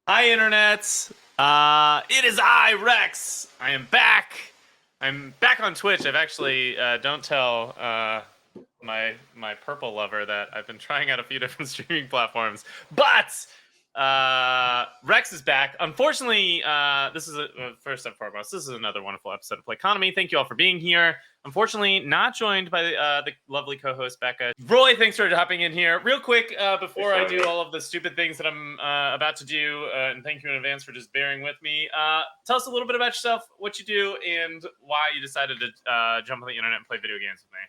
Hi, internets. It is I, Rex. I am back. I'm back on Twitch. I've actually don't tell my purple lover that I've been trying out a few different streaming platforms, but Rex is back. Unfortunately, this is first and foremost. This is another wonderful episode of Play Economy. Thank you all for being here. Unfortunately, not joined by the lovely co-host Becca. Roy, thanks for hopping in here. Real quick, before I do all of the stupid things that I'm about to do, and thank you in advance for just bearing with me. Tell us a little bit about yourself, what you do, and why you decided to jump on the internet and play video games with me.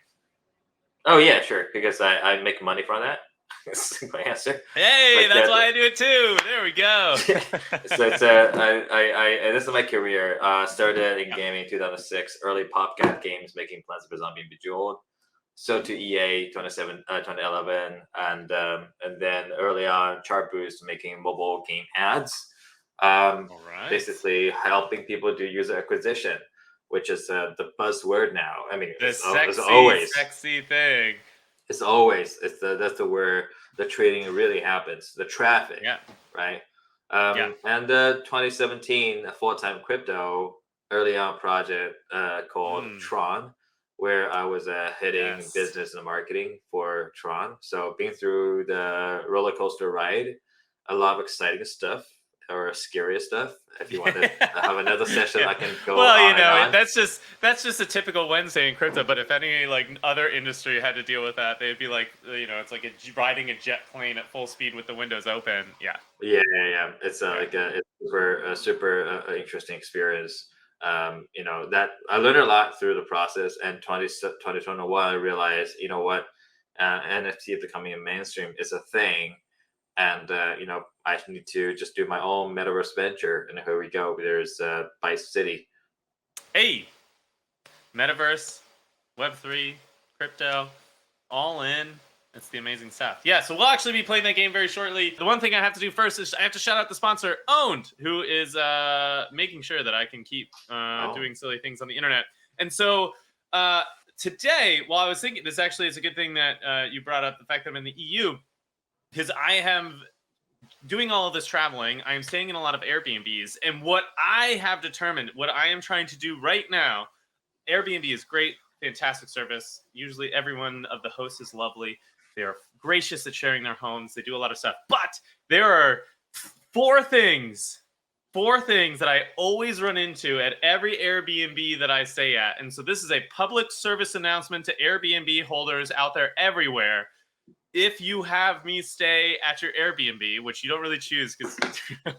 Oh yeah, sure. Because I make money from that. That's my answer. Hey, that's why I do it too. There we go. This is my career. Started in gaming in 2006. Early PopCap games, making Plants vs Zombie and Bejeweled. So to EA 2011, and then early on Chartboost making mobile game ads. All right. Basically helping people do user acquisition, which is the buzzword now. I mean, The it's always sexy thing. It's always that's the where the trading really happens. The traffic, Yeah. right? And 2017, a full-time crypto early on project called Tron, where I was heading business and marketing for Tron. So being through the roller coaster ride, a lot of exciting stuff or scary stuff. If you want to have another session, I can go. Well, on and on. that's just a typical Wednesday in crypto. But if any other industry had to deal with that, they'd be like, it's like riding a jet plane at full speed with the windows open. Yeah. It's it's super interesting experience. That I learned a lot through the process. And 2021, I realized, what, NFT becoming a mainstream is a thing. And I need to just do my own metaverse venture, and here we go. There's Byte City. Hey, metaverse, Web3, crypto, all in. It's the amazing stuff. Yeah, so we'll actually be playing that game very shortly. The one thing I have to do first is I have to shout out the sponsor, Owned, who is making sure that I can keep doing silly things on the internet. And so today, while I was thinking, this actually is a good thing that you brought up the fact that I'm in the EU, because I am doing all of this traveling. I am staying in a lot of Airbnbs. And what I have determined, what I am trying to do right now, Airbnb is great, fantastic service. Usually everyone of the hosts is lovely. They are gracious at sharing their homes. They do a lot of stuff. But there are four things that I always run into at every Airbnb that I stay at. And so this is a public service announcement to Airbnb holders out there everywhere. If you have me stay at your Airbnb, which you don't really choose because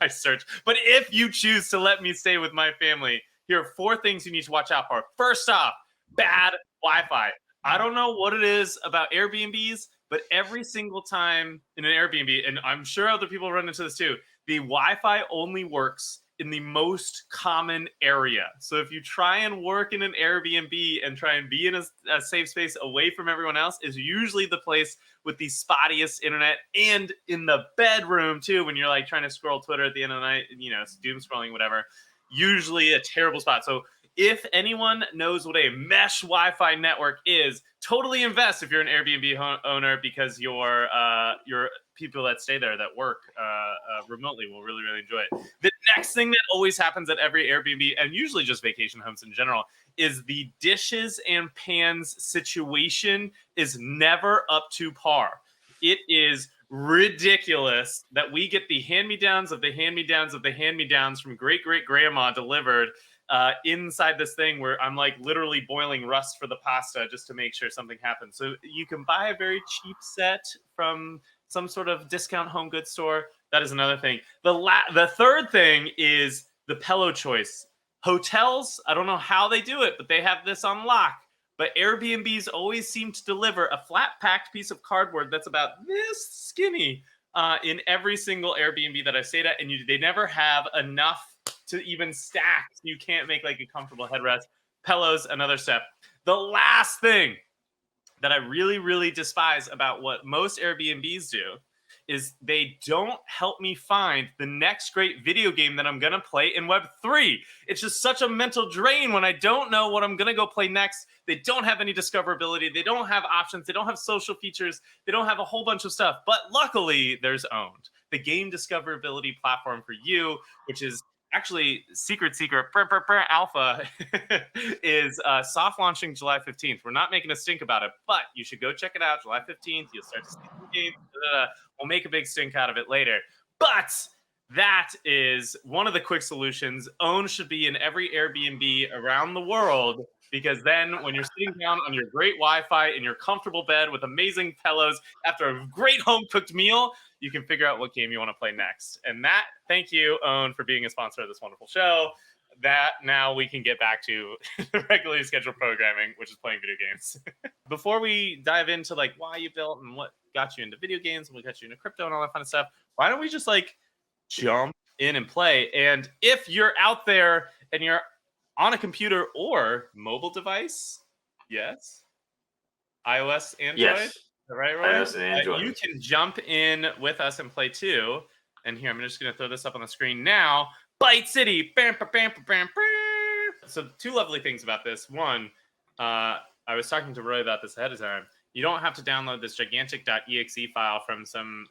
I search, but if you choose to let me stay with my family, here are four things you need to watch out for. First off, bad Wi-Fi. I don't know what it is about Airbnbs, but every single time in an Airbnb, and I'm sure other people run into this too, the Wi-Fi only works in the most common area. So if you try and work in an Airbnb and try and be in a safe space away from everyone else, is usually the place with the spottiest internet, and in the bedroom too, when you're trying to scroll Twitter at the end of the night, doom scrolling, whatever, usually a terrible spot. So if anyone knows what a mesh Wi-Fi network is, totally invest if you're an Airbnb owner, because your people that stay there that work remotely will really, really enjoy it. The next thing that always happens at every Airbnb, and usually just vacation homes in general, is the dishes and pans situation is never up to par. It is ridiculous that we get the hand-me-downs of the hand-me-downs of the hand-me-downs from great-great-grandma delivered inside this thing where I'm literally boiling rust for the pasta just to make sure something happens. So you can buy a very cheap set from some sort of discount home goods store. That is another thing. The third thing is the pillow choice. Hotels, I don't know how they do it, but they have this on lock. But Airbnbs always seem to deliver a flat-packed piece of cardboard that's about this skinny in every single Airbnb that I've stayed at, and they never have enough to even stack. You can't make a comfortable headrest. Pillows, another step. The last thing that I really, really despise about what most Airbnbs do is they don't help me find the next great video game that I'm going to play in Web3. It's just such a mental drain when I don't know what I'm going to go play next. They don't have any discoverability. They don't have options. They don't have social features. They don't have a whole bunch of stuff. But luckily, there's Owned. the game discoverability platform for you, which is actually secret alpha is soft launching July 15th. We're not making a stink about it, but you should go check it out. July 15th, you'll start to see some games. We'll make a big stink out of it later. But that is one of the quick solutions. Own should be in every Airbnb around the world, because then when you're sitting down on your great Wi-Fi in your comfortable bed with amazing pillows after a great home-cooked meal, you can figure out what game you want to play next. And that, thank you, Own, for being a sponsor of this wonderful show. That now we can get back to regularly scheduled programming, which is playing video games. Before we dive into like why you built and what got you into video games and what got you into crypto and all that fun stuff, why don't we just like jump in and play? And if you're out there and you're on a computer or mobile device, yes, iOS, Android, Yes. right? iOS and Android. You can jump in with us and play too. And here, I'm just going to throw this up on the screen now. Byte City. Bam, bam, bam, bam, bam. So two lovely things about this. One, I was talking to Roy about this ahead of time. You don't have to download this gigantic .exe file from some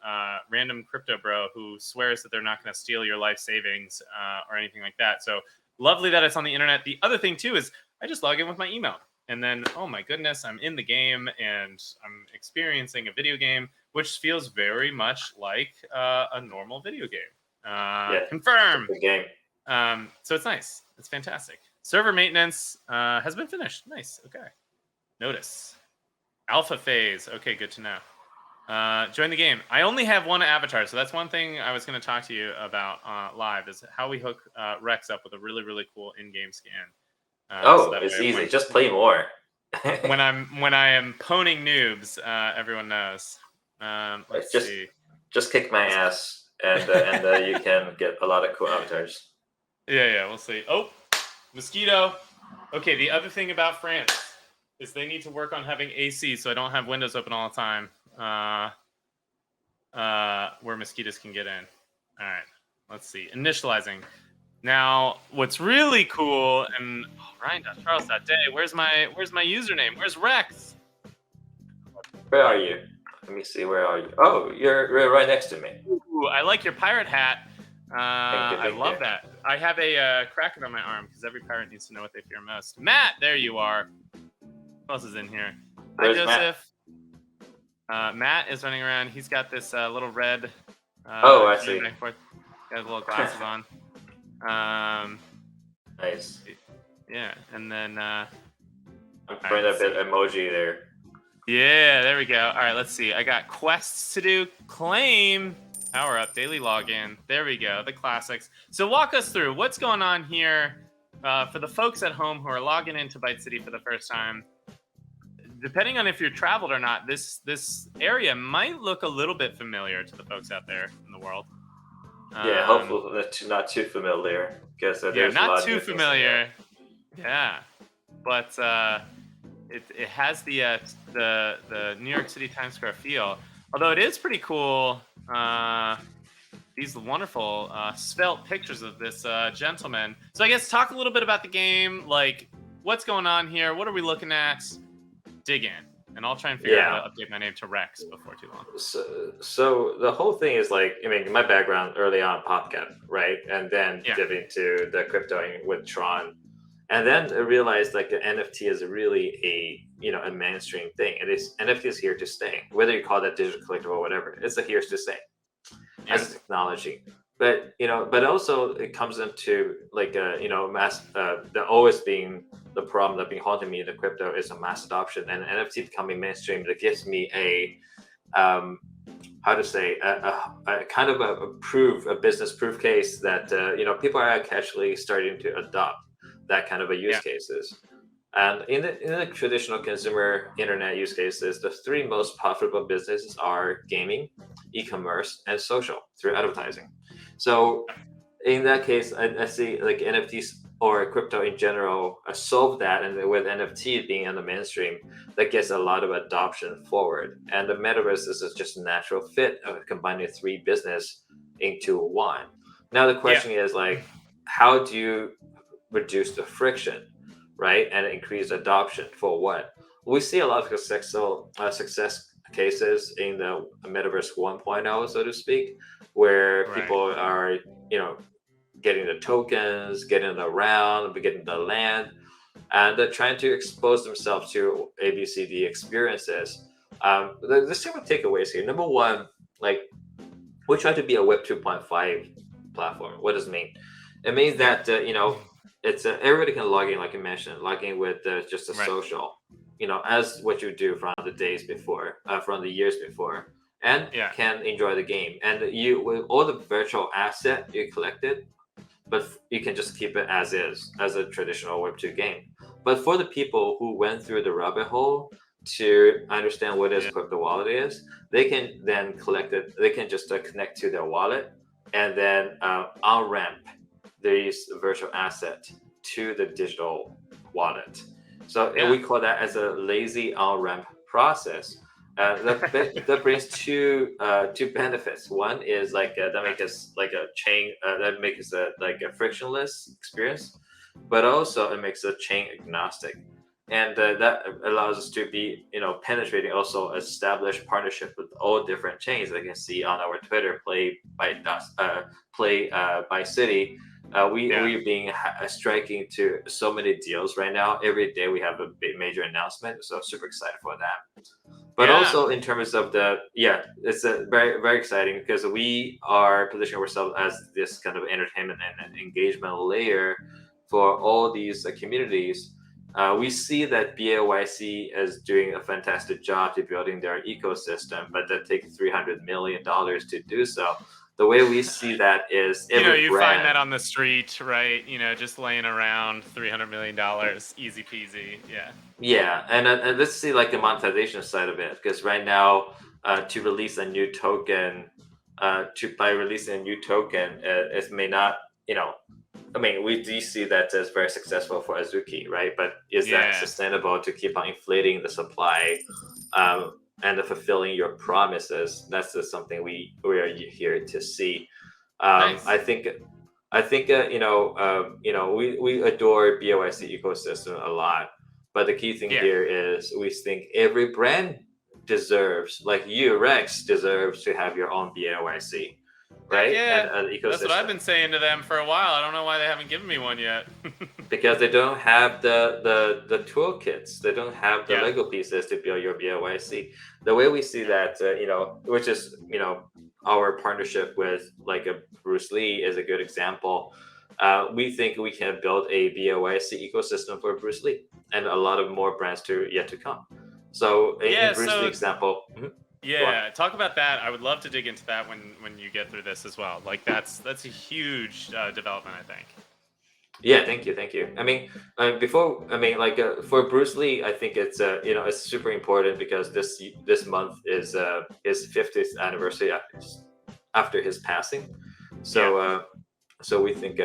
random crypto bro who swears that they're not going to steal your life savings or anything like that. So lovely that it's on the internet. The other thing too is I just log in with my email. And then, oh my goodness, I'm in the game and I'm experiencing a video game, which feels very much like a normal video game. Confirm. Good game. So it's nice. It's fantastic. Server maintenance has been finished. Nice. Okay. Notice. Alpha phase. Okay, good to know. Join the game. I only have one avatar, so that's one thing I was going to talk to you about live is how we hook Rex up with a really, really cool in-game scan. So it's easy. Just play more. when I am poning noobs, everyone knows. Let's see. Just kick my ass, and you can get a lot of cool avatars. Yeah, we'll see. Oh, mosquito. Okay, the other thing about France is they need to work on having AC, so I don't have windows open all the time. Where mosquitoes can get in. All right, let's see. Initializing. Now, what's really cool, and Ryan.Charles.Day, where's my username? Where's Rex? Where are you? Let me see, where are you? Oh, you're right next to me. Ooh, I like your pirate hat. I love that. I have a Kraken on my arm, because every pirate needs to know what they fear most. Matt, there you are. Who else is in here? Where's Hi, Joseph. Matt is running around. He's got this little red... I see. Got little glasses on. Nice. Yeah, and then I'm putting a bit emoji there. Yeah, there we go. All right, let's see. I got quests to do. Claim, power up, daily login. There we go, the classics. So walk us through what's going on here for the folks at home who are logging into Byte City for the first time. Depending on if you're traveled or not, this area might look a little bit familiar to the folks out there in the world. Yeah, hopefully not too familiar. Because there's not too familiar. Yeah, but it has the New York City Times Square feel. Although it is pretty cool. These wonderful svelte pictures of this gentleman. So I guess talk a little bit about the game. Like, what's going on here? What are we looking at? Dig in. And I'll try and figure out how to update my name to Rex before too long. So the whole thing is like, I mean, my background early on, PopCap, right? And then dip into the cryptoing with Tron. And then I realized like the NFT is really a mainstream thing. It is NFT is here to stay. Whether you call that digital collectible or whatever, it's here to stay as a technology. But but also it comes into like mass. The always being the problem that been haunting me in the crypto is a mass adoption and NFT becoming mainstream. That gives me a how to say a kind of a business proof case that people are actually starting to adopt that kind of a use cases. And in the traditional consumer internet use cases, the three most profitable businesses are gaming, e-commerce, and social through advertising. So in that case, I see like NFTs or crypto in general solve that, and with NFT being in the mainstream, that gets a lot of adoption forward. And the metaverse is just a natural fit of combining three business into one. Now the question is like, how do you reduce the friction, right, and increase adoption for what? We see a lot of success cases in the metaverse 1.0, so to speak, where Right. people are, getting the tokens, getting the round, getting the land, and they're trying to expose themselves to ABCD experiences. There's several takeaways here. Number one, like we try to be a Web 2.5 platform. What does it mean? It means that it's everybody can log in, like you mentioned, log in with just a Right. social, as what you do from the days before, from the years before, and can enjoy the game. And you with all the virtual asset you collected, but you can just keep it as is, as a traditional Web2 game. But for the people who went through the rabbit hole to understand what is crypto wallet is, they can then collect it. They can just connect to their wallet and then on ramp these virtual asset to the digital wallet. So we call that as a lazy on ramp process. That brings two benefits. One is like that makes us like a chain that makes us like a frictionless experience, but also it makes a chain agnostic, and that allows us to be penetrating also established partnership with all different chains. Like you can see on our Twitter, play by city. We're being striking to so many deals right now. Every day we have a big major announcement, so super excited for that. But also in terms of it's a very, very exciting because we are positioning ourselves as this kind of entertainment and engagement layer for all these communities. We see that BYC is doing a fantastic job to building their ecosystem, but that takes $300 million to do so. The way we see that is you find that on the street, right? Just laying around, $300 million, easy peasy. Yeah, and let's see like the monetization side of it, because right now to release a new token, by releasing a new token, it may not, I mean, we do see that as very successful for Azuki, right? But is that sustainable to keep on inflating the supply and fulfilling your promises? That's just something we are here to see. Nice. I think we adore BYC ecosystem a lot, but the key thing here is we think every brand deserves, like you, Rex, deserves to have your own BYC. Right? Yeah, and ecosystem. That's what I've been saying to them for a while. I don't know why they haven't given me one yet. Because they don't have the toolkits. They don't have the Lego pieces to build your BYC. The way we see that, which is, our partnership with like a Bruce Lee is a good example. We think we can build a BYC ecosystem for Bruce Lee and a lot of more brands yet to come. So in Bruce Lee example. Yeah, talk about that. I would love to dig into that when you get through this as well. Like that's a huge development, I think. Yeah, thank you. I mean, for Bruce Lee, I think it's it's super important because this month is his 50th anniversary after his passing. So so we think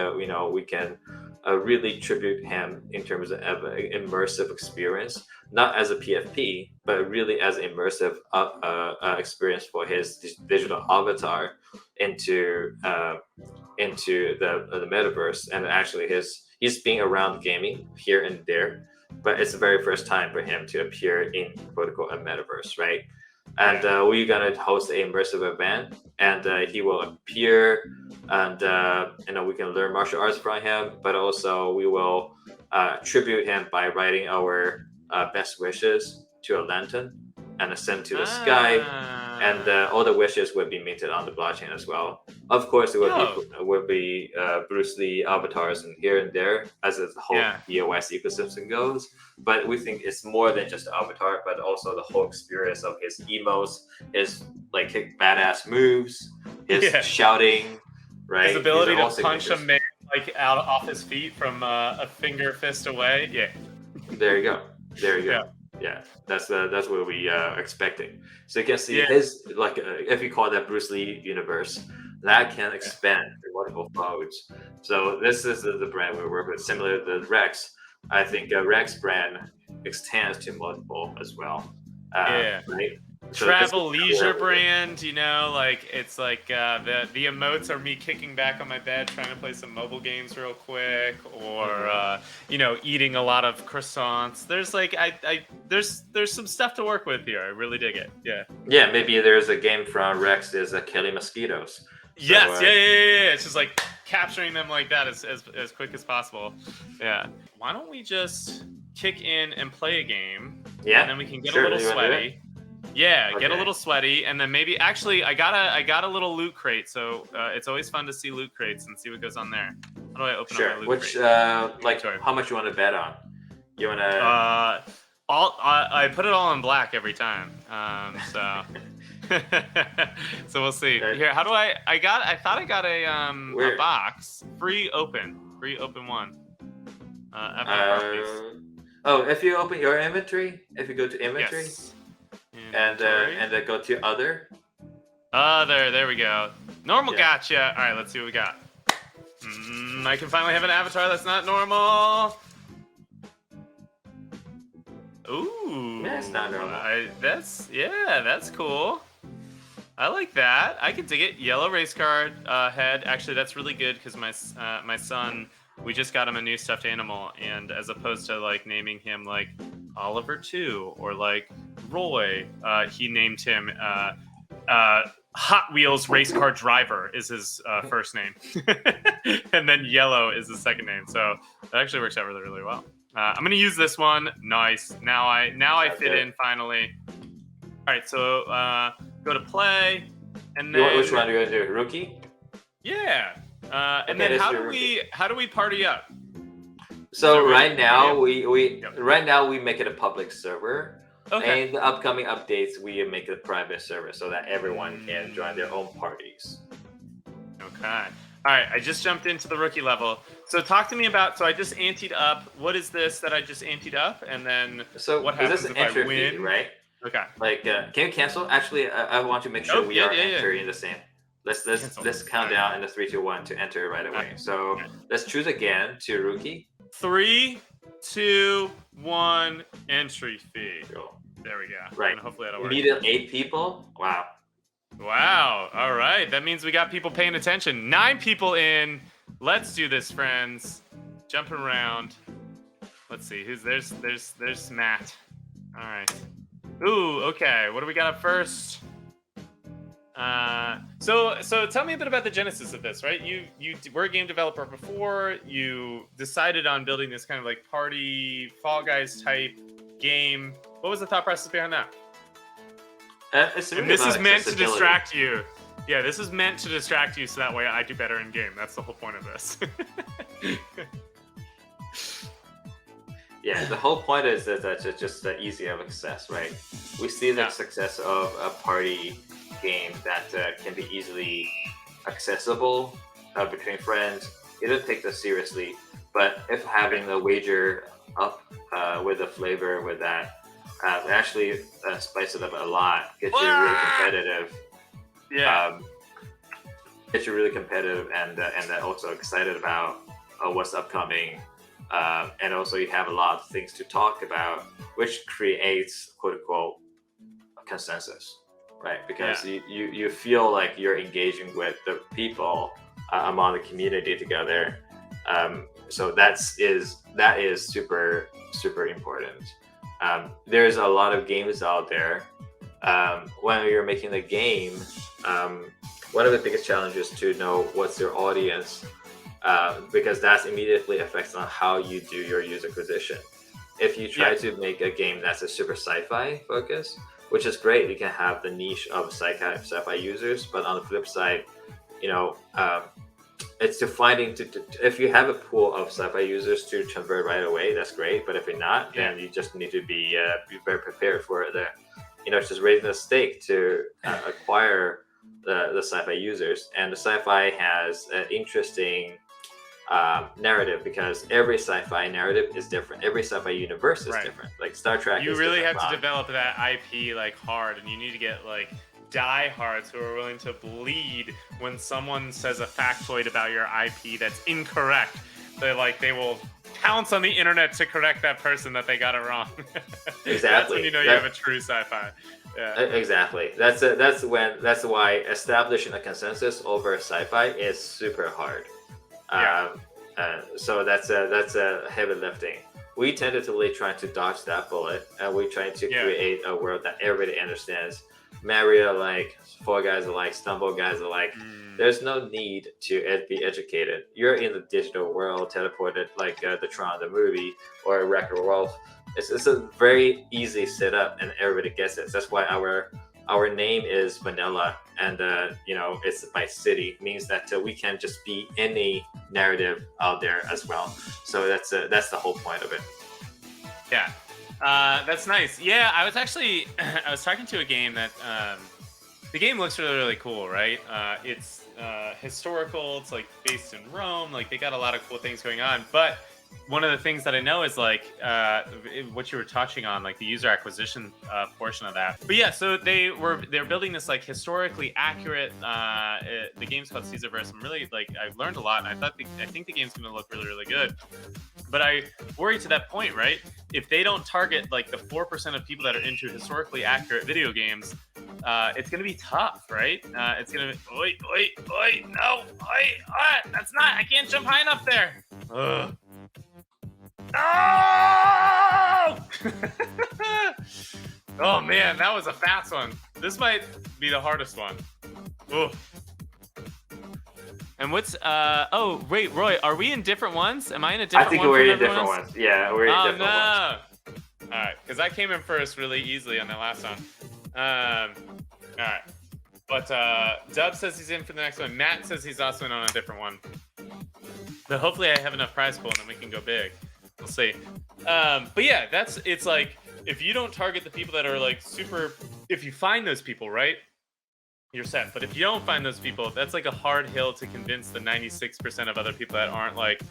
we can really tribute him in terms of immersive experience, not as a PFP, but really as immersive experience for his digital avatar into the metaverse. And actually he's been around gaming here and there, but it's the very first time for him to appear in protocol and metaverse, right? And we're gonna host an immersive event, and he will appear, and we can learn martial arts from him, but also we will tribute him by writing our best wishes to a lantern and send to the sky, and all the wishes will be minted on the blockchain as well. Of course, it will be Bruce Lee avatars and here and there as the whole BOS ecosystem goes. But we think it's more than just the avatar, but also the whole experience of his emotes, his like badass moves, his shouting, right? His ability to punch a man like out off his feet from a fist away. Yeah. There you go. Yeah, that's what we are expecting. So you can see his, like, if you call that Bruce Lee universe, that can expand to multiple modes. So this is the brand we work with. Similar to Rex, I think Rex brand extends to multiple as well. Right? So travel leisure brand, like it's like the emotes are me kicking back on my bed trying to play some mobile games real quick, or eating a lot of croissants. There's like there's some stuff to work with here. I really dig it. Yeah, maybe there's a game from Rex is Kelly Mosquitoes. Yes, yeah. It's just like capturing them like that as quick as possible. Yeah. Why don't we just kick in and play a game? Yeah. And then we can get a little sweaty. Yeah, okay. Get a little sweaty, and then maybe actually I got a little loot crate, so it's always fun to see loot crates and see what goes on there. How do I open up my loot crate? Like how much you want to bet on? You want to? I put it all on black every time. So. So we'll see. Here, how do I thought I got a box. Free open one. If you open your inventory, if you go to inventory, yes. and then go to other. There we go. Normal gotcha. All right, let's see what we got. I can finally have an avatar that's not normal. Ooh. That's not normal. That's cool. I like that. I can dig it. Yellow race card head. Actually, that's really good because my son, we just got him a new stuffed animal, and as opposed to like naming him like Oliver 2 or like Roy, he named him Hot Wheels race car driver is his first name, and then Yellow is his second name. So that actually works out really, really well. I'm gonna use this one. Nice. Now I fit in finally. All right, so go to play, and then which one are you gonna do? Rookie? Yeah. And then how do we party up? So right now we make it a public server. Okay. And the upcoming updates we make it a private server so that everyone can join their own parties. Okay. All right, I just jumped into the rookie level. So talk to me about. So I just anteed up. What is this that I just anteed up? And then what happens if I win? Fee, right? Okay. Like, can you cancel? Actually, I want to make sure we are entering the same. Let's count down in the 3, 2, 1 to enter right away. Okay. So let's choose again to rookie. 3, 2, 1. Entry fee. Cool. There we go. Right. And hopefully that'll work. We needed 8 people. Wow. All right. That means we got people paying attention. 9 people in. Let's do this, friends. Jumping around. Let's see. There's Matt. All right. Ooh, okay. What do we got up first? So tell me a bit about the genesis of this, right? You were a game developer before. You decided on building this kind of like party Fall Guys type game. What was the thought process behind that? And this is meant to distract you. Yeah, this is meant to distract you so that way I do better in game. That's the whole point of this. Yeah, the whole point is that it's just the easy of access, right? We see the success of a party game that can be easily accessible between friends. You don't take this seriously, but if having the wager up with the flavor with that, actually spice it up a lot, gets you really competitive. Yeah. Gets you really competitive and also excited about what's upcoming. And also you have a lot of things to talk about, which creates quote unquote a consensus, right? Because you feel like you're engaging with the people among the community together. So that is super, super important. There's a lot of games out there. When you're making the game, one of the biggest challenges to know what's your audience, because that immediately affects on how you do your user acquisition. If you try to make a game that's a super sci-fi focus, which is great, you can have the niche of sci-fi users, but on the flip side, it's if you have a pool of sci-fi users to convert right away, that's great. But if you're not, then you just need to be very prepared for it. It's just raising the stake to acquire the sci-fi users. And the sci-fi has an interesting narrative because every sci-fi narrative is different. Every sci-fi universe is different. Like Star Trek. You really have to develop that IP like hard, and you need to get like diehards who are willing to bleed when someone says a factoid about your IP that's incorrect. They will pounce on the internet to correct that person that they got it wrong. Exactly. That's when you know you have a true sci-fi. Yeah. Exactly. That's why establishing a consensus over sci-fi is super hard. So that's a heavy lifting. we tentatively try to dodge that bullet, and we try to create a world that everybody understands. Mario like, Fall Guys alike, Stumble Guys alike. There's no need to be educated. You're in the digital world, teleported like the Tron the movie or Wreck-It Ralph. It's a very easy setup, and everybody gets it. That's why our name is Vanilla, and it's Byte City, means that we can just be any narrative out there as well. So that's the whole point of it. Yeah, that's nice. Yeah, I was talking to a game that the game looks really, really cool, right? It's historical. It's like based in Rome. Like they got a lot of cool things going on, but one of the things that I know is like what you were touching on, like the user acquisition portion of that. But yeah, so they're building this like historically accurate. The game's called Caesarverse. I'm really I learned a lot, and I think the game's going to look really, really good. But I worry to that point, right? If they don't target like the 4% of people that are into historically accurate video games, it's going to be tough, right? It's going to be, oi, no, that's not. I can't jump high enough there. Ugh. No! Oh man, that was a fast one. This might be the hardest one. Ooh. And what's oh wait, Roy, are we in different ones? Am I in a different one? I think we're in different ones. Yeah, we're in different ones. Alright, because I came in first really easily on that last one. Alright. But Dub says he's in for the next one. Matt says he's also in on a different one. But hopefully I have enough prize pool and then we can go big. We'll see. But yeah, it's like if you don't target the people that are like super, if you find those people, right, you're set. But if you don't find those people, that's like a hard hill to convince the 96% of other people that aren't like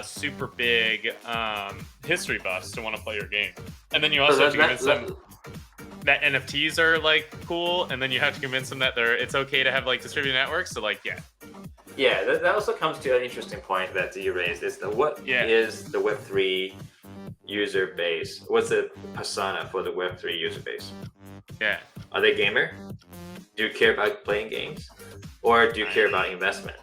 super big history buffs to want to play your game. And then you also have to convince them that NFTs are like cool, and then you have to convince them that it's okay to have like distributed networks. So like, yeah. Yeah, that also comes to an interesting point that you raised. Is what is the Web3 user base? What's the persona for the Web3 user base? Yeah. Are they gamer? Do you care about playing games? Or do you care about investment?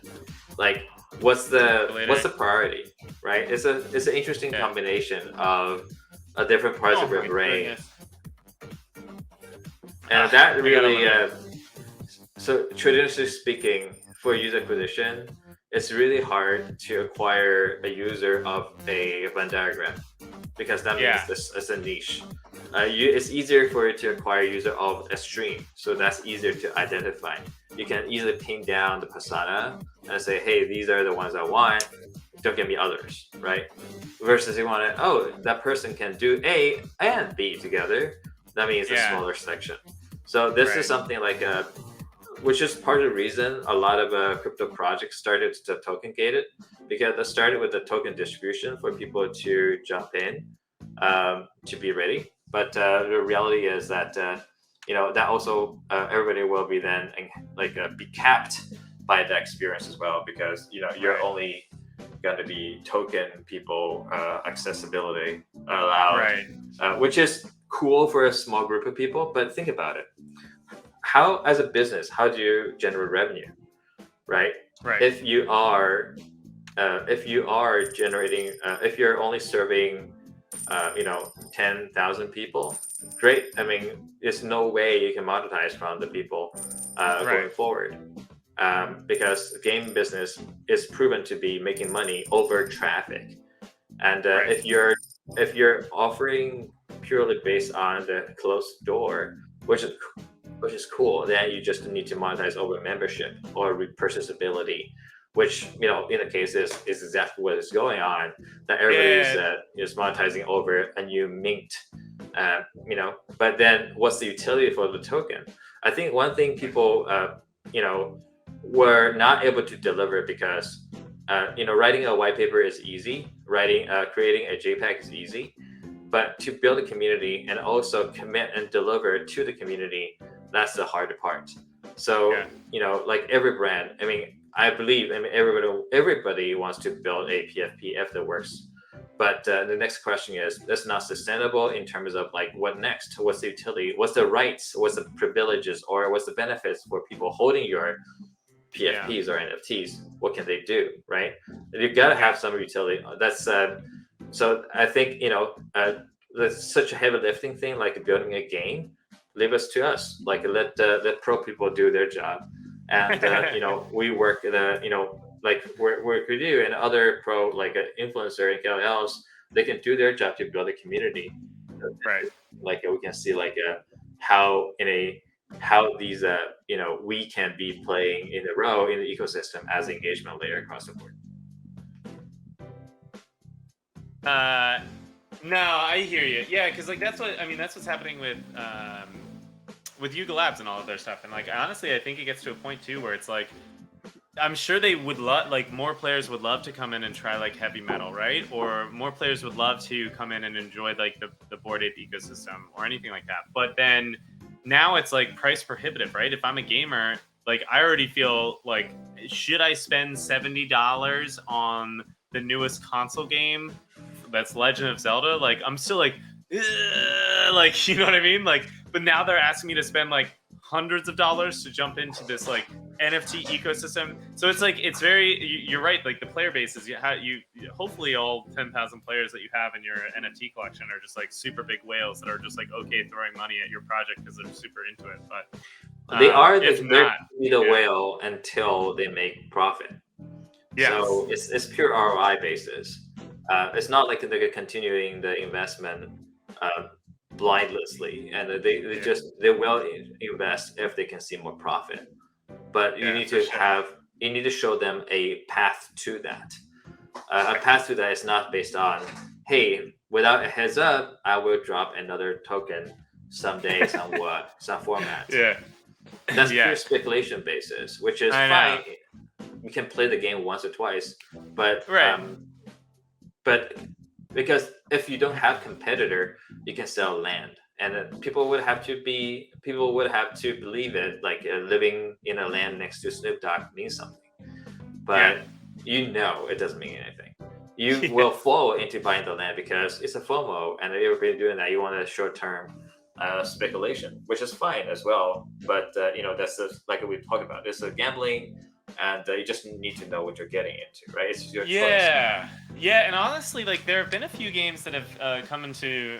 Like, what's the priority, right? It's an interesting combination of different parts of your brain. And that really, so traditionally speaking, for user acquisition, it's really hard to acquire a user of a Venn diagram because that means it's a niche. It's easier for you to acquire a user of a stream, so that's easier to identify. You can easily pin down the persona and say, hey, these are the ones I want, don't give me others, right? Versus you want to, that person can do A and B together, that means a smaller section. So this is something like which is part of the reason a lot of crypto projects started to token gated, because they started with the token distribution for people to jump in to be ready. But the reality is that that also everybody will be then be capped by that experience as well, because you're only going to be token people accessibility allowed, which is cool for a small group of people. But think about it. How, as a business, how do you generate revenue, right? If you are generating, if you're only serving, 10,000 people, great. I mean, there's no way you can monetize from the people going forward, because game business is proven to be making money over traffic, and if you're offering purely based on the closed door, which is cool, then you just need to monetize over membership or repurchasability, which in the case is exactly what is going on. That everybody is monetizing over a new mint, But then, what's the utility for the token? I think one thing people were not able to deliver because writing a white paper is easy, creating a JPEG is easy, but to build a community and also commit and deliver to the community, that's the harder part. So, like every brand, I believe everybody wants to build a PFP if that works. But the next question is, that's not sustainable in terms of like, what next? What's the utility? What's the rights? What's the privileges? Or what's the benefits for people holding your PFPs or NFTs? What can they do, right? You've got to have some utility. That's So I think there's such a heavy lifting thing like building a game. Leave us to us. Like let pro people do their job, and we work like work with you and other pro like influencer and KOLs. They can do their job to build a community. Right. Like we can see like how these we can be playing in a row in the ecosystem as an engagement layer across the board. No, I hear you. Yeah, because like that's what's happening with Yuga Labs and all of their stuff. And like honestly, I think it gets to a point too where it's like I'm sure they would love, like, more players would love to come in and try like heavy metal, right? Or more players would love to come in and enjoy like the Bored Ape ecosystem or anything like that. But then now it's like price prohibitive, right? If I'm a gamer, like I already feel like, should I spend $70 on the newest console game that's Legend of Zelda? Like I'm still like, like, you know what I mean? Like, but now they're asking me to spend like hundreds of dollars to jump into this like NFT ecosystem. So it's like it's very you're right, like the player base is you hopefully all 10,000 players that you have in your NFT collection are just like super big whales that are just like okay throwing money at your project because they're super into it. But they are the whale until they make profit. Yes. So it's pure ROI basis. It's not like they're continuing the investment blindlessly, and they will invest if they can see more profit. But you need to show them a path to that. A path to that is not based on, hey, without a heads up, I will drop another token someday, some format. Yeah, that's pure speculation basis, which is fine. You can play the game once or twice, but but because if you don't have competitor, you can sell land, and people would have to believe it. Like living in a land next to Snoop Dogg means something, but it doesn't mean anything. You will fall into buying the land because it's a FOMO, and if you're doing that, you want a short-term speculation, which is fine as well. But that's like we talked about. It's a gambling. And you just need to know what you're getting into, right? It's your choice. Yeah, and honestly, like there have been a few games that have come into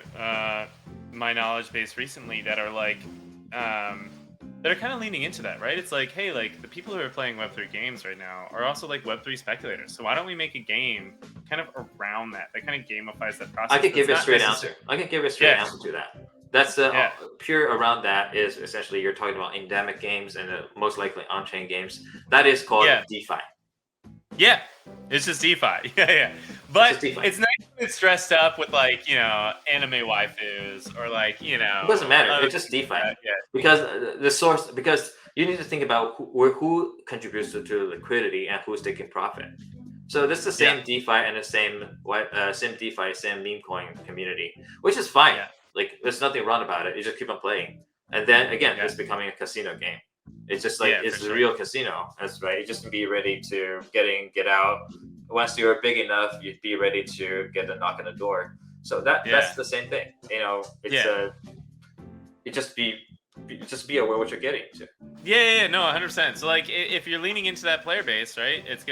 my knowledge base recently that are like that are kind of leaning into that, right? It's like, hey, like the people who are playing Web3 games right now are also like Web3 speculators. So why don't we make a game kind of around that kind of gamifies that process? I could give you a straight answer. Answer to that. That's pure around that is essentially you're talking about endemic games and most likely on-chain games. That is called DeFi. Yeah, it's just DeFi. But it's nice when it's dressed up with like anime waifus or like It doesn't matter. It's just DeFi because you need to think about who contributes to liquidity and who's taking profit. So this is the same DeFi and the same DeFi, same meme coin community, which is fine. Yeah. Like there's nothing wrong about it. You just keep on playing, and then again, it's becoming a casino game. It's just like it's a real casino. That's right. You just be ready to get out. Once you're big enough, you'd be ready to get a knock on the door. So that's the same thing. Just be aware what you're getting to. No, 100%. So like if you're leaning into that player base, right, it's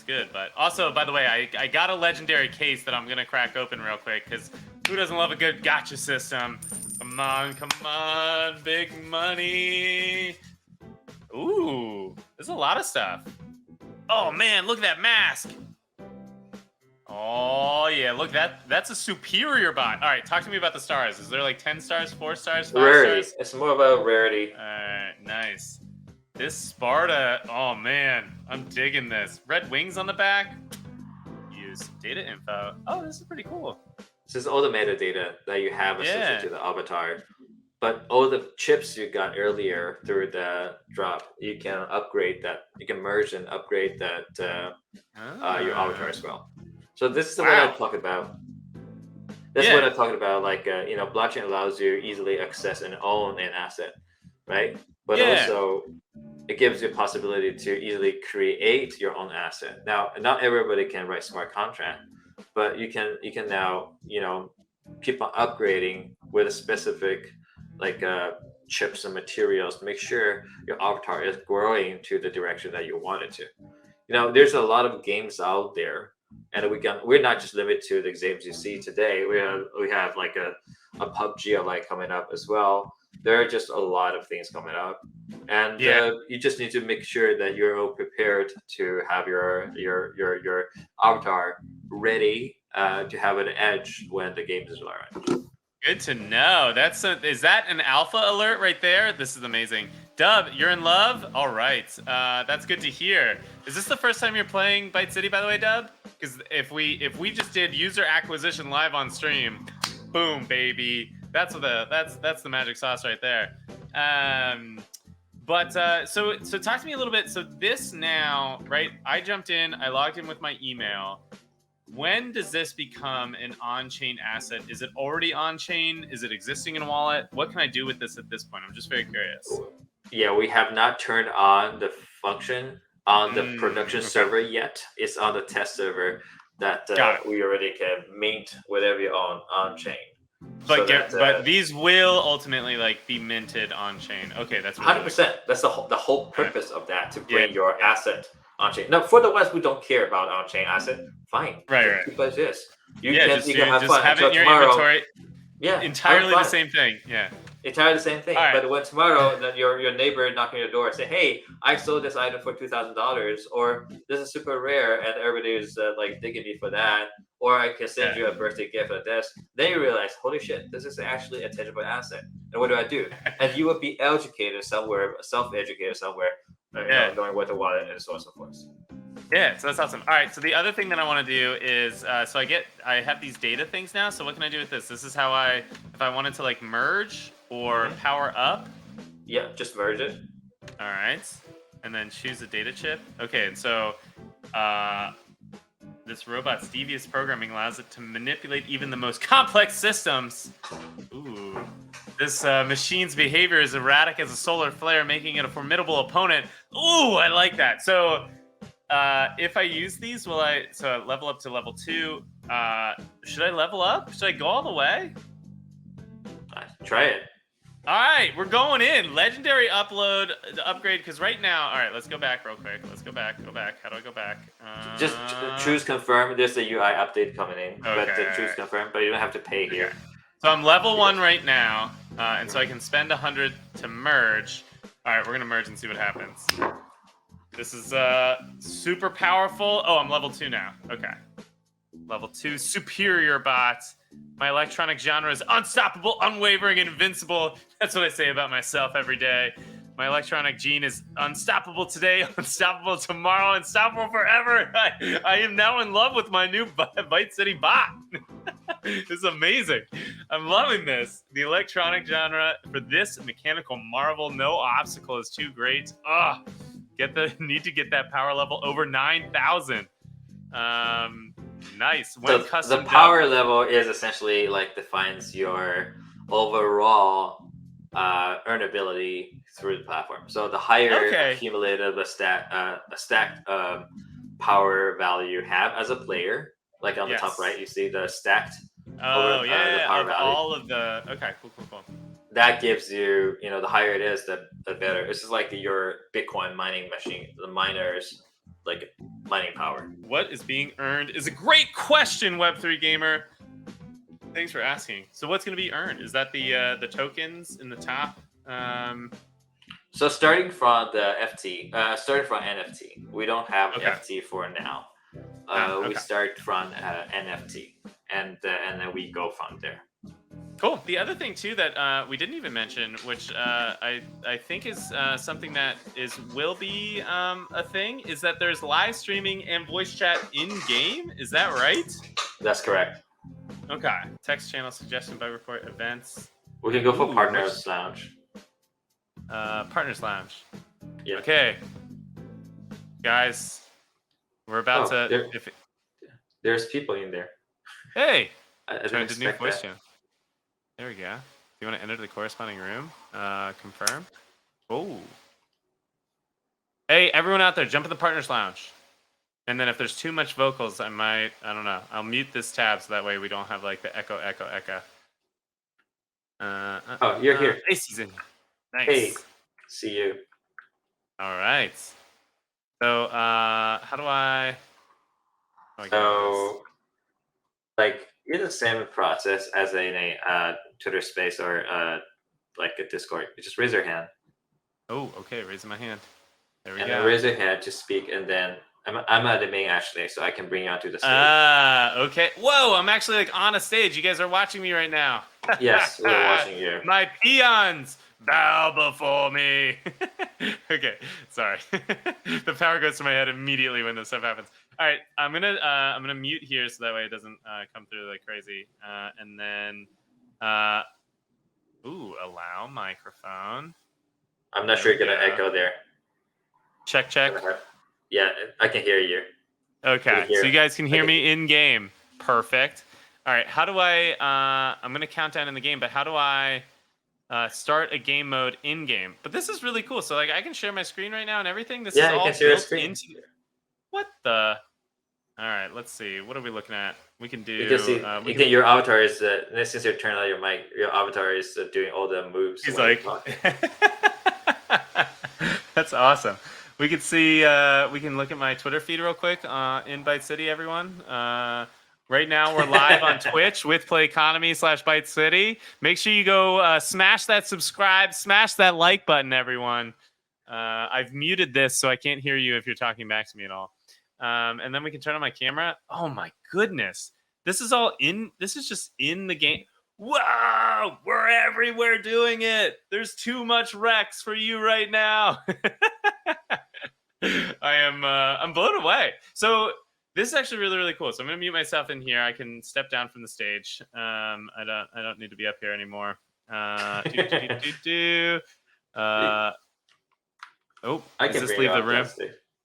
good. But also, by the way, I got a legendary case that I'm gonna crack open real quick because who doesn't love a good gotcha system? Come on, big money. Ooh, there's a lot of stuff. Oh man, look at that mask. Oh yeah, look, that's a superior bot. All right, talk to me about the stars. Is there like 10 stars, 4 stars, 5 rarity. stars? It's more of a rarity. Nice. This Sparta, oh man, I'm digging this. Red wings on the back. Use data info. Oh, this is pretty cool. This is all the metadata that you have associated to the avatar. But all the chips you got earlier through the drop, you can upgrade that. You can merge and upgrade that your avatar as well. So this is what I talk about. That's what I'm talking about. Like blockchain allows you easily access and own an asset, right? But also it gives you a possibility to easily create your own asset. Now, not everybody can write smart contract, but you can now keep on upgrading with a specific chips and materials to make sure your avatar is growing to the direction that you want it to. There's a lot of games out there and we're not just limited to the games you see today. We have like a PUBG like coming up as well. There are just a lot of things coming up, and you just need to make sure that you're all prepared to have your avatar ready to have an edge when the game is launched. Good to know. Is that an alpha alert right there? This is amazing. Dub, you're in love? All right. That's good to hear. Is this the first time you're playing Byte City, by the way, Dub? Because if we just did user acquisition live on stream, boom, baby. That's the magic sauce right there. So talk to me a little bit. So this now, right? I jumped in. I logged in with my email. When does this become an on-chain asset? Is it already on-chain? Is it existing in a wallet? What can I do with this at this point? I'm just very curious. Yeah, we have not turned on the function on the production server yet. It's on the test server that we already can mint whatever you own on-chain. But these will ultimately be minted on-chain. Okay, that's really 100%. That's the whole purpose of that, to bring your asset on-chain. Now, for the ones who don't care about on-chain asset, fine. Right. Keep as is. You can have just fun have it in your tomorrow. Inventory. Yeah, entirely the same thing. Yeah. Entirely the same thing. Right. But when tomorrow that your neighbor knocking on your door and say, "Hey, I sold this item for $2,000," or "This is super rare," and everybody is digging me for that, or I can send you a birthday gift like this, then you realize, holy shit, this is actually a tangible asset. And what do? And you would be educated somewhere, self-educated somewhere, knowing what the wallet and so on and so forth. Yeah, so that's awesome. All right, so the other thing that I want to do is, I have these data things now. So what can I do with this? This is how if I wanted to merge or power up. Yeah, just merge it. All right, and then choose a data chip. Okay, and so this robot's devious programming allows it to manipulate even the most complex systems. Ooh. This machine's behavior is erratic as a solar flare, making it a formidable opponent. Ooh, I like that. So if I use these, level up to level 2? Should I level up? Should I go all the way? Try it. All right, we're going in. Legendary upgrade, because right now, all right, let's go back real quick. Let's go back. How do I go back? Just choose confirm. There's a UI update coming in, but choose confirm, but you don't have to pay here. So I'm level 1 right now, and so I can spend 100 to merge. All right, we're gonna merge and see what happens. This is super powerful. Oh, I'm level 2 now. Okay. Level 2, superior bot. My electronic genre is unstoppable, unwavering, and invincible. That's what I say about myself every day. My electronic gene is unstoppable today, unstoppable tomorrow, unstoppable forever. I am now in love with my new Byte City bot. This is amazing. I'm loving this. The electronic genre for this mechanical marvel, no obstacle is too great. Need to get that power level over 9,000. Nice. The power level is essentially defines your overall earnability through the platform. So the higher accumulative a stacked power value you have as a player, on the top right, you see the stacked. The power value. All of the. Okay, cool. That gives you, the higher it is, the better. This is like your Bitcoin mining machine, the miners, mining power. What is being earned is a great question, Web3 Gamer. Thanks for asking. So what's going to be earned? Is that the tokens in the top? So starting from the NFT, we don't have FT for now. We start from NFT, and then we go from there. Cool. The other thing too that we didn't even mention, which I think is something that will be a thing, is that there's live streaming and voice chat in game. Is that right? That's correct. Okay. Text channel suggestion by report events. We can go for Partners Lounge. Partners Lounge. Yeah. Okay. Guys, we're about to. There's people in there. Hey. I turn to new voice channel. There we go. Do you want to enter the corresponding room? Confirm. Oh. Hey, everyone out there, jump in the Partners Lounge. And then if there's too much vocals, I don't know. I'll mute this tab so that way we don't have the echo. You're here. Hey, Season. Nice. Hey, see you. All right. So, how do I So, like, it's the same process as in a Twitter space or like a Discord. You just raise your hand. Oh, okay. Raising my hand. There we go. Then raise your hand to speak, and then I'm admin actually, so I can bring you onto the stage. Okay. Whoa, I'm actually like on a stage. You guys are watching me right now. Yes, we're watching you. My peons, bow before me. Okay, sorry. The power goes to my head immediately when this stuff happens. All right, I'm gonna mute here so that way it doesn't come through like crazy. And then, allow microphone. I'm not sure you're gonna echo there. Check. Yeah, I can hear you. Okay, so you guys can hear me in game. Perfect. All right, how do I? I'm gonna count down in the game, but how do I start a game mode in game? But this is really cool. So like, I can share my screen right now and everything. This is all you can share built into. What the? All right, let's see. What are we looking at? We can do. You can see. Your avatar is since you're turning on your mic, your avatar is doing all the moves. He's like. That's awesome. We can see. We can look at my Twitter feed real quick. In Byte City, everyone. Right now, we're live on Twitch with Play Economy /Byte City. Make sure you go smash that subscribe, smash that like button, everyone. I've muted this, so I can't hear you if you're talking back to me at all. And then we can turn on my camera. Oh my goodness. This is all in. This is just in the game. Wow, we're everywhere doing it. There's too much Rex for you right now. I'm blown away. So this is actually really, really cool. So I'm gonna mute myself in here. I can step down from the stage. I don't need to be up here anymore. I can just leave the room.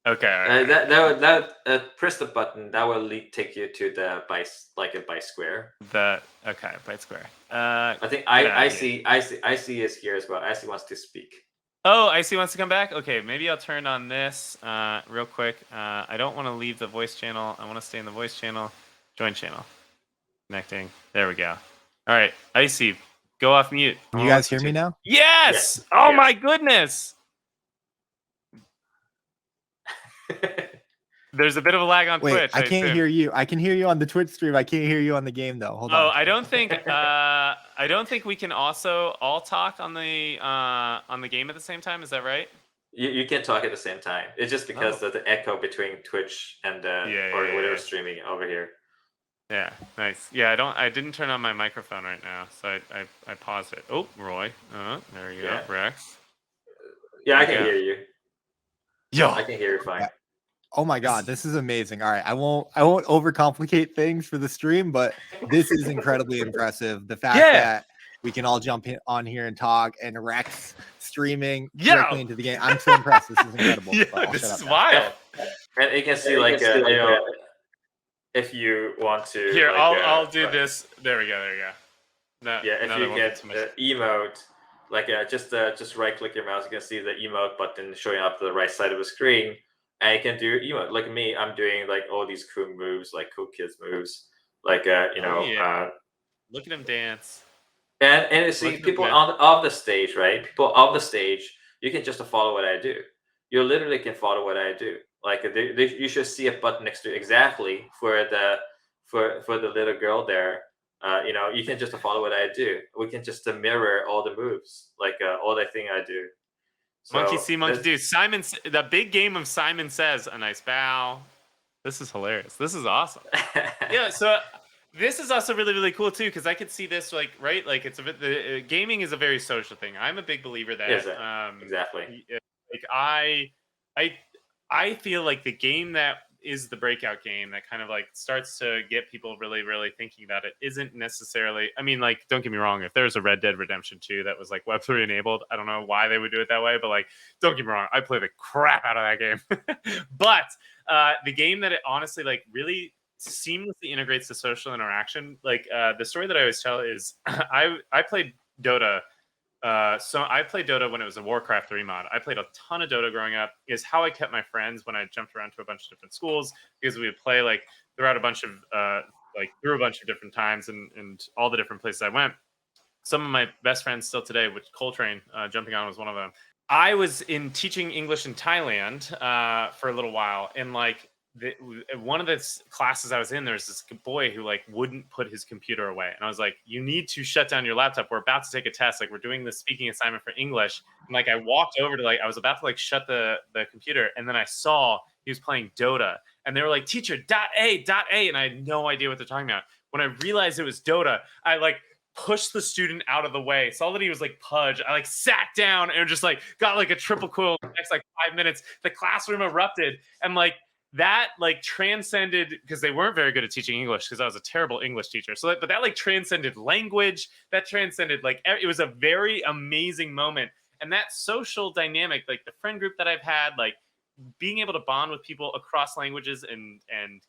Okay. That press the button. That will take you to the Byte square. Byte square. I think I see is here as well. Icy wants to speak. Oh, Icy wants to come back? Okay, maybe I'll turn on this real quick. I don't want to leave the voice channel. I want to stay in the voice channel. Join channel. Connecting. There we go. All right, Icy, go off mute. Can you guys hear me now? Yes! Oh my goodness! There's a bit of a lag on Twitch. I can't hear you. I can hear you on the Twitch stream. I can't hear you on the game though. Hold on. Oh, I don't think we can also all talk on the game at the same time. Is that right? You can talk at the same time. It's just because of the echo between Twitch and or whatever streaming over here. Yeah, nice. Yeah, I didn't turn on my microphone right now, so I paused it. Oh, Roy. There you go. Rex. Yeah, I can hear you. Yo, I can hear you fine. Oh my god, this is amazing. All right, I won't overcomplicate things for the stream, but this is incredibly impressive. The fact that we can all jump on here and talk, and Rex streaming directly into the game. I'm so impressed. This is incredible. This is wild. And you can see if you want to. Here, I'll do this. There we go. No, if you get emote, just right click your mouse, you can see the emote button showing up to the right side of the screen. And you can do emote. Like me, I'm doing like all these cool moves, like cool kids moves, like look at him dance. And see people off the stage, right? People off the stage, you can just follow what I do. You literally can follow what I do. Like you should see a button next to exactly for the little girl there. You can just follow what I do. We can just mirror all the moves, like all the thing I do. So monkey see, monkey do. Simon, the big game of Simon Says, a nice bow. This is hilarious. This is awesome. Yeah, so this is also really, really cool too, because I could see this like it's a bit. Gaming is a very social thing. I'm a big believer that exactly. Like I feel like the game that is the breakout game that kind of like starts to get people really, really thinking about it isn't necessarily, I mean, like, don't get me wrong, if there's a Red Dead Redemption 2 that was like Web3 enabled, I don't know why they would do it that way, but like, don't get me wrong, I play the crap out of that game. But the game that it honestly like really seamlessly integrates the social interaction, like the story that I always tell is I played Dota. So I played Dota when it was a Warcraft 3 mod. I played a ton of Dota growing up. Is how I kept my friends when I jumped around to a bunch of different schools, because we would play like throughout a bunch of through a bunch of different times and all the different places I went. Some of my best friends still today, which Coltrane jumping on was one of them. I was in teaching English in Thailand for a little while, and like one of the classes I was in, there's this boy who like wouldn't put his computer away, and I was like, "You need to shut down your laptop. We're about to take a test. Like, we're doing this speaking assignment for English." And like, I walked over to I was about to like shut the computer, and then I saw he was playing Dota, and they were like, "Teacher, .A," and I had no idea what they're talking about. When I realized it was Dota, I like pushed the student out of the way, saw that he was like Pudge. I like sat down and just like got like a triple quill in the next like 5 minutes. The classroom erupted, and like that like transcended, because they weren't very good at teaching English, because I was a terrible English teacher. So but that like transcended language, that transcended like it was a very amazing moment. And that social dynamic, like the friend group that I've had, like being able to bond with people across languages and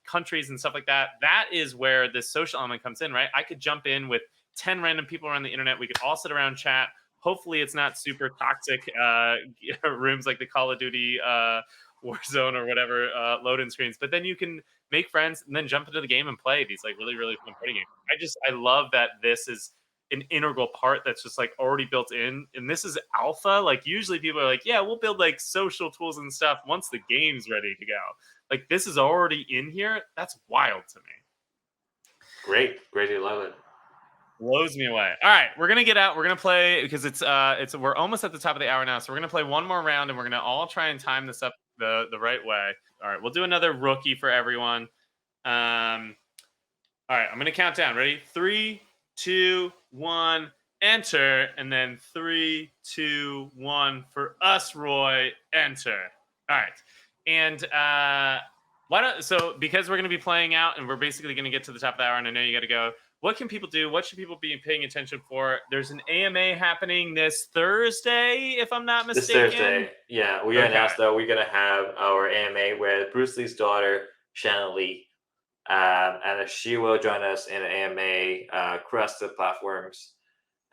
countries and stuff like that, that is where this social element comes in, right? I could jump in with 10 random people around the internet. We could all sit around, chat. Hopefully it's not super toxic rooms like the Call of Duty Warzone or whatever load-in screens. But then you can make friends and then jump into the game and play these like really, really fun party games. I love that this is an integral part that's just like already built in. And this is alpha. Like usually people are like, yeah, we'll build like social tools and stuff once the game's ready to go. Like this is already in here. That's wild to me. Great to love it. Blows me away. All right, we're gonna get out. We're gonna play because we're almost at the top of the hour now, so we're gonna play one more round, and we're gonna all try and time this up the right way. All right, we'll do another rookie for everyone. All right, I'm gonna count down. Ready? 3, 2, 1, enter, and then 3, 2, 1 for us, Roy. Enter. All right, and because we're gonna be playing out, and we're basically gonna get to the top of the hour, and I know you got to go. What can people do? What should people be paying attention for? There's an AMA happening this Thursday, if I'm not mistaken. This Thursday, yeah. We announced that we're going to have our AMA with Bruce Lee's daughter, Shannon Lee. And she will join us in an AMA across the platforms,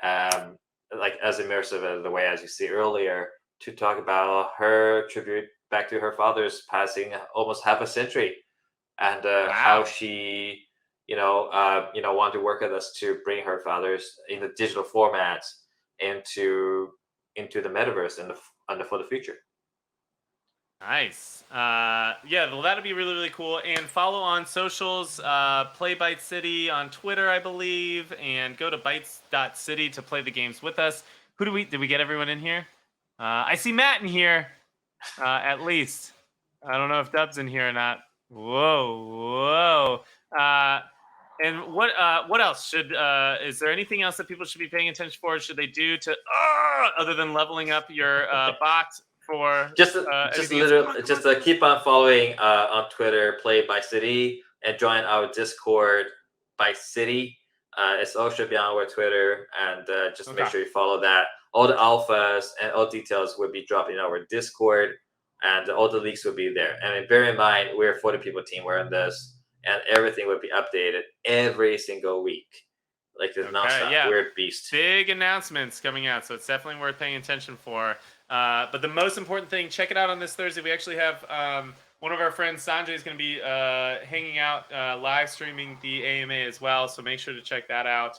like as immersive as the way as you see earlier, to talk about her tribute back to her father's passing almost half a century, and how she wanted to work with us to bring her father's in the digital formats into the metaverse and for the future. Nice. Yeah, well, that'd be really, really cool. And follow on socials, play Byte City on Twitter, I believe, and go to bytes.city to play the games with us. Did we get everyone in here? I see Matt in here, at least. I don't know if Dub's in here or not. Whoa. And what else is there anything else that people should be paying attention for? Should they do to other than leveling up your bot for just keep on following on Twitter, Play by City, and join our Discord by City. It's all should be on our Twitter, and make sure you follow that. All the alphas and all details will be dropping in our Discord, and all the leaks will be there. And bear in mind, we're a 40 people team. We're in this. And everything would be updated every single week. Like this nonstop weird beast. Big announcements coming out, so it's definitely worth paying attention for. But the most important thing, check it out on this Thursday. We actually have one of our friends, Sanjay, is going to be hanging out, live streaming the AMA as well. So make sure to check that out.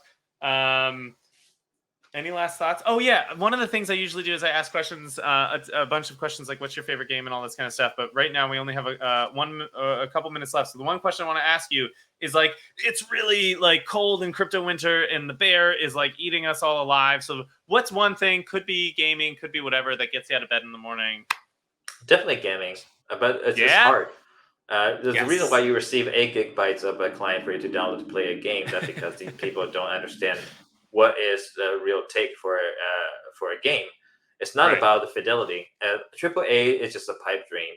Any last thoughts? Oh, yeah. One of the things I usually do is I ask questions, a bunch of questions like what's your favorite game and all this kind of stuff. But right now we only have a couple minutes left. So the one question I want to ask you is like, it's really like cold in crypto winter and the bear is like eating us all alive. So what's one thing, could be gaming, could be whatever, that gets you out of bed in the morning? Definitely gaming, but it's just hard. There's a reason why you receive 8 gigabytes of a client for you to download to play a game. That's because these people don't understand what is the real take for a game. It's not about the fidelity. AAA is just a pipe dream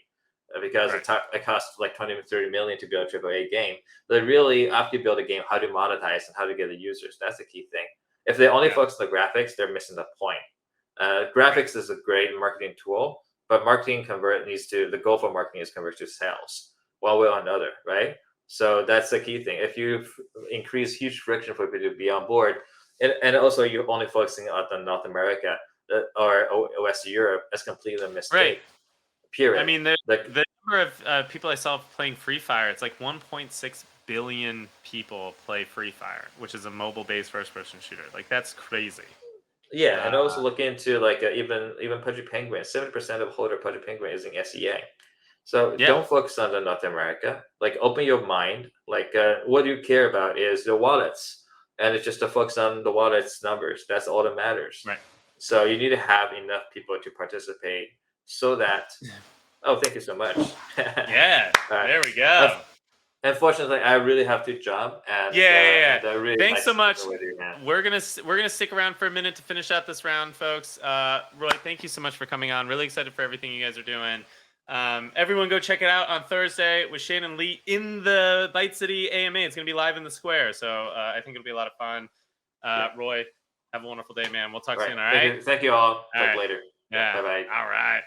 because it costs like 20 to 30 million to build a AAA game. But really, after you build a game, how to monetize and how to get the users, that's the key thing. If they only focus on the graphics, they're missing the point. Graphics is a great marketing tool, but the goal for marketing is convert to sales one way or another, right? So that's the key thing. If you increase huge friction for people to be on board, and also you're only focusing on North America or West Europe, that's completely a mistake. Right. Period. I mean, the number of people I saw playing Free Fire, it's like 1.6 billion people play Free Fire, which is a mobile-based first-person shooter. Like, that's crazy. Yeah, and also look into like even Pudgy Penguin. 70% of holder Pudgy Penguin is in SEA. So don't focus on the North America. Like open your mind. Like what you care about is the wallets, and it's just to focus on the wallets numbers. That's all that matters. Right. So you need to have enough people to participate so that. Oh, thank you so much. Yeah, there we go. Unfortunately, I really have to jump. And yeah. And really Thanks so much. We're gonna stick around for a minute to finish out this round, folks. Roy, thank you so much for coming on. Really excited for everything you guys are doing. Everyone go check it out on Thursday with Shane and Lee in the Byte City AMA. It's gonna be live in the square, so I think it'll be a lot of fun. Roy, have a wonderful day, man. We'll talk soon. All right. Thank you all. Talk later. Yeah. Bye bye. All right.